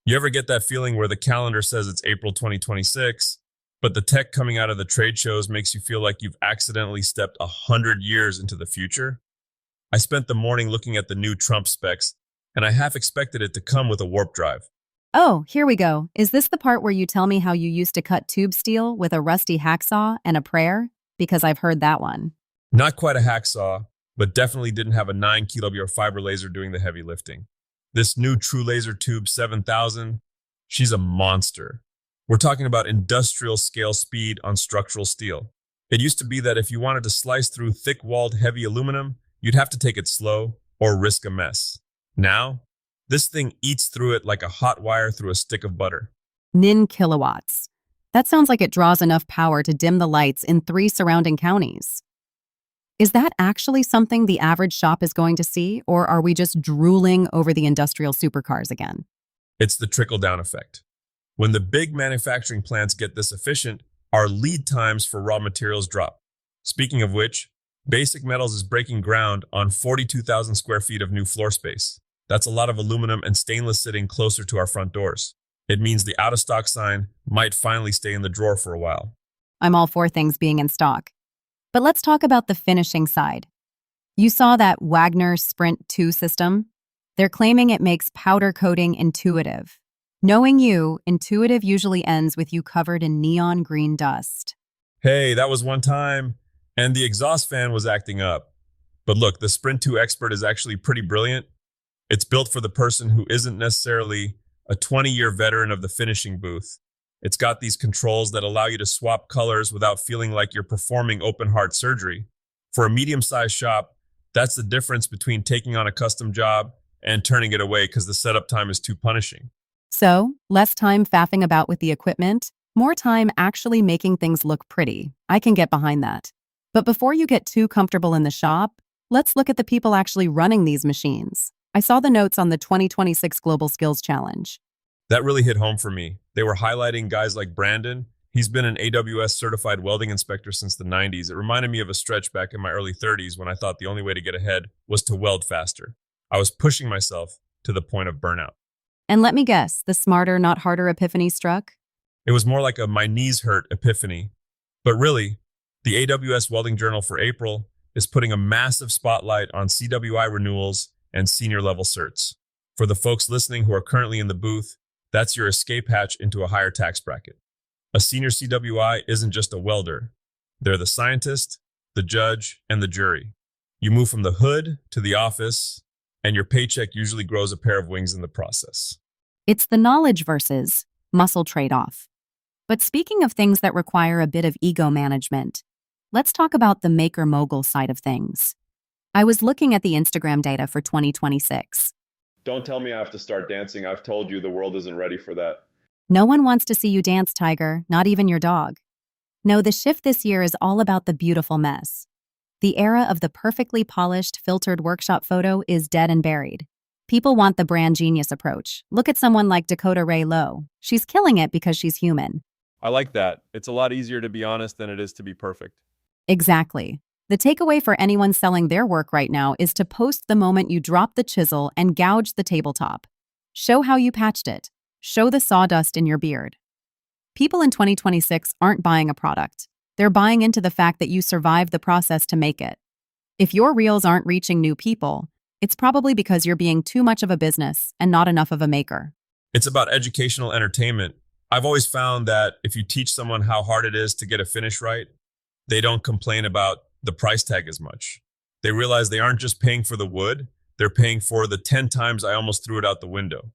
You ever get that feeling where the calendar says it's April 2026, but the tech coming out of the trade shows makes you feel like you've accidentally stepped 100 years into the future? I spent the morning looking at the new Trump specs, and I half expected it to come with a warp drive. Oh, here we go. Is this the part where you tell me how you used to cut tube steel with a rusty hacksaw and a prayer? Because I've heard that one. Not quite a hacksaw, but definitely didn't have a 9 kilobure fiber laser doing the heavy lifting. This new True Laser Tube 7000, she's a monster. We're talking about industrial scale speed on structural steel. It used to be that if you wanted to slice through thick-walled heavy aluminum, you'd have to take it slow or risk a mess. Now, this thing eats through it like a hot wire through a stick of butter. Nin kilowatts. That sounds like it draws enough power to dim the lights in 3 surrounding counties. Is that actually something the average shop is going to see, or are we just drooling over the industrial supercars again? It's the trickle-down effect. When the big manufacturing plants get this efficient, our lead times for raw materials drop. Speaking of which, Basic Metals is breaking ground on 42,000 square feet of new floor space. That's a lot of aluminum and stainless sitting closer to our front doors. It means the out-of-stock sign might finally stay in the drawer for a while. I'm all for things being in stock. But let's talk about the finishing side. You saw that Wagner Sprint 2 system? They're claiming it makes powder coating intuitive. Knowing you, intuitive usually ends with you covered in neon green dust. Hey, that was one time, and the exhaust fan was acting up. But look, the Sprint 2 Expert is actually pretty brilliant. It's built for the person who isn't necessarily a 20-year veteran of the finishing booth. It's got these controls that allow you to swap colors without feeling like you're performing open heart surgery. For a medium-sized shop, that's the difference between taking on a custom job and turning it away because the setup time is too punishing. So, less time faffing about with the equipment, more time actually making things look pretty. I can get behind that. But before you get too comfortable in the shop, let's look at the people actually running these machines. I saw the notes on the 2026 Global Skills Challenge. That really hit home for me. They were highlighting guys like Brandon. He's been an AWS certified welding inspector since the 90s. It reminded me of a stretch back in my early 30s when I thought the only way to get ahead was to weld faster. I was pushing myself to the point of burnout. And let me guess, the smarter, not harder epiphany struck? It was more like a my knees hurt epiphany. But really, the AWS Welding Journal for April is putting a massive spotlight on CWI renewals and senior level certs. For the folks listening who are currently in the booth, that's your escape hatch into a higher tax bracket. A senior CWI isn't just a welder. They're the scientist, the judge, and the jury. You move from the hood to the office, and your paycheck usually grows a pair of wings in the process. It's the knowledge versus muscle trade-off. But speaking of things that require a bit of ego management, let's talk about the maker mogul side of things. I was looking at the Instagram data for 2026. Don't tell me I have to start dancing. I've told you the world isn't ready for that. No one wants to see you dance, Tiger, not even your dog. No, the shift this year is all about the beautiful mess. The era of the perfectly polished, filtered workshop photo is dead and buried. People want the brand genius approach. Look at someone like Dakota Ray Lowe. She's killing it because she's human. I like that. It's a lot easier to be honest than it is to be perfect. Exactly. The takeaway for anyone selling their work right now is to post the moment you drop the chisel and gouge the tabletop. Show how you patched it. Show the sawdust in your beard. People in 2026 aren't buying a product. They're buying into the fact that you survived the process to make it. If your reels aren't reaching new people, it's probably because you're being too much of a business and not enough of a maker. It's about educational entertainment. I've always found that if you teach someone how hard it is to get a finish right, they don't complain about the price tag as much. They realize they aren't just paying for the wood, they're paying for the 10 times I almost threw it out the window.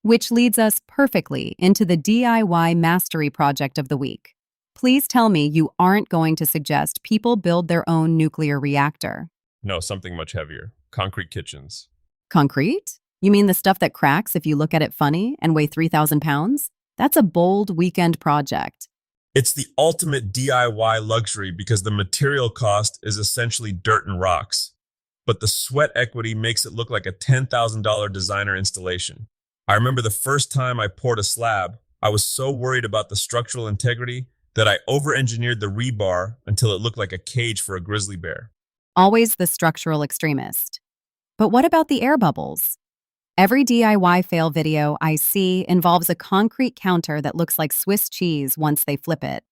Which leads us perfectly into the DIY mastery project of the week. Please tell me you aren't going to suggest people build their own nuclear reactor. No, something much heavier. Concrete kitchens. Concrete? You mean the stuff that cracks if you look at it funny and weigh 3,000 pounds? That's a bold weekend project. It's the ultimate DIY luxury because the material cost is essentially dirt and rocks, but the sweat equity makes it look like a $10,000 designer installation. I remember the first time I poured a slab, I was so worried about the structural integrity that I over-engineered the rebar until it looked like a cage for a grizzly bear. Always the structural extremist. But what about the air bubbles? Every DIY fail video I see involves a concrete counter that looks like Swiss cheese once they flip it.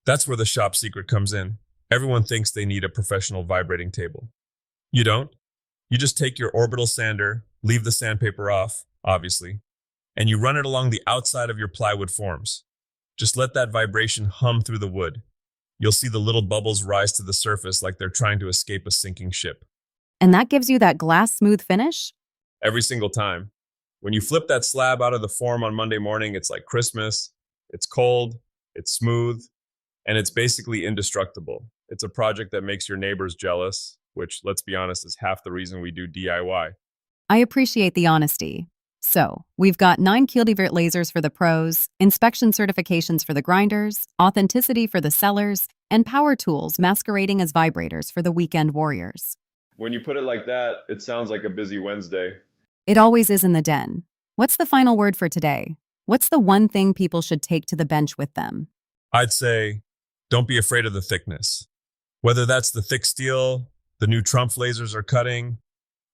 That's where the shop secret comes in. Everyone thinks they need a professional vibrating table. You don't. You just take your orbital sander, leave the sandpaper off, obviously, and you run it along the outside of your plywood forms. Just let that vibration hum through the wood. You'll see the little bubbles rise to the surface like they're trying to escape a sinking ship. And that gives you that glass smooth finish? Every single time. When you flip that slab out of the form on Monday morning, it's like Christmas. It's cold, it's smooth, and it's basically indestructible. It's a project that makes your neighbors jealous, which, let's be honest, is half the reason we do DIY. I appreciate the honesty. So, we've got 9 kilowatt lasers for the pros, inspection certifications for the grinders, authenticity for the sellers, and power tools masquerading as vibrators for the weekend warriors. When you put it like that, it sounds like a busy Wednesday. It always is in the den. What's the final word for today? What's the one thing people should take to the bench with them? I'd say, don't be afraid of the thickness. Whether that's the thick steel, the new Trump lasers are cutting,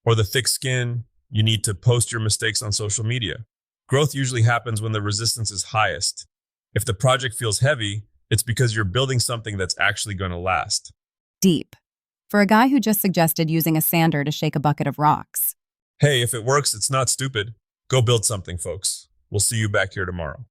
or the thick skin, you need to post your mistakes on social media. Growth usually happens when the resistance is highest. If the project feels heavy, it's because you're building something that's actually going to last. Deep. For a guy who just suggested using a sander to shake a bucket of rocks. Hey, if it works, it's not stupid. Go build something, folks. We'll see you back here tomorrow.